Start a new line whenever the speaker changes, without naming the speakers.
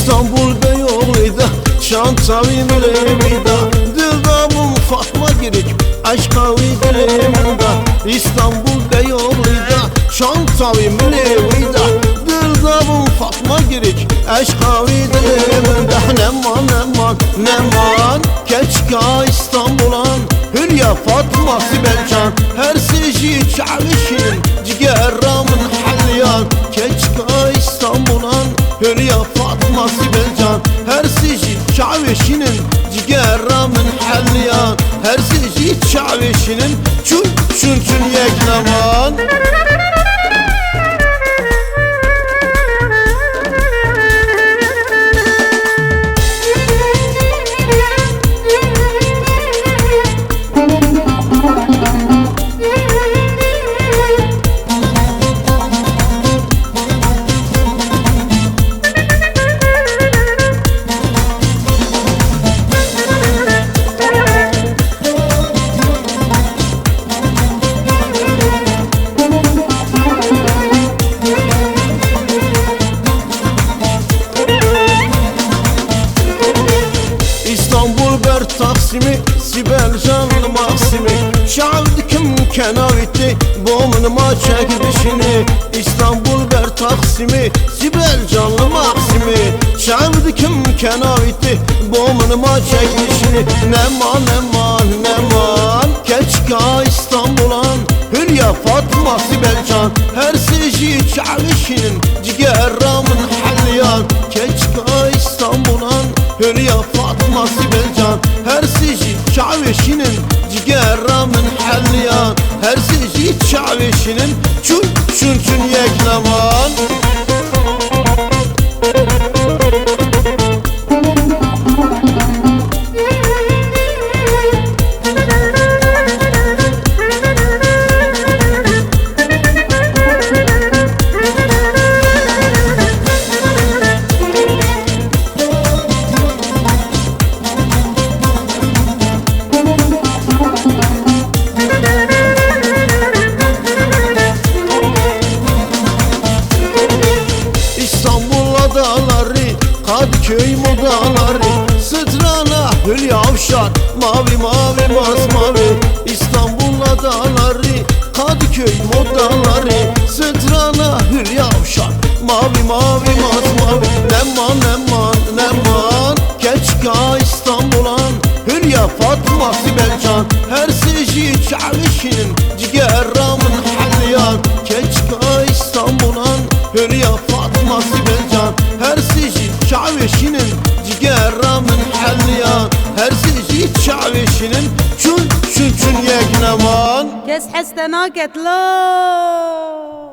İstanbul Beyoğlu'da Şantavi Mülevida Dırdabım Fatma Girik Aşkavi dilimda İstanbul Beyoğlu'da Şantavi Mülevida Dırdabım Fatma Girik Aşkavi dilimda Neman neman neman Keçka İstanbul'an Hülya Fatma Sibelcan Her seci çavişinin Cigerramın halyan Keçka İstanbul'an Hülya Fatma Sibelcan Her seci çavişinin Cigerramın halyan Her seci çavişinin Çün çün çün yekleman Taksimi, Sibel canlı Maksimi Şavdikim kenavitti Boğumnuma çekdişini İstanbul ber Taksimi, Sibel canlı Maksimi Şavdikim kenavitti Boğumnuma çekdişini Neman neman neman Keçka İstanbul'an Hülya Fatma Sibelcan Her seci çavişinin Cigerramın halyan Keçka İstanbul'an Hülya Fatma Sibelcan Her seci çavişinin Cigerramın halyan Her seci çavişinin Çün çün çün yekleman Kadıköy modaları Sıdrana Hülya Avşar Mavi mavi masmavi İstanbul adaları Kadıköy modaları Sıdrana Hülya Avşar Mavi mavi masmavi Neman neman neman Keçka İstanbul'an Hülya Fatma Sibelcan Her seci çavişinin Cigerramın halyan Keçka İstanbul'an Hülya Fatma Sibelcan Her seci çavişinin Cigerramın halyan Her seci çavişinin Çün çün çün yekleman
Kes حستناك لا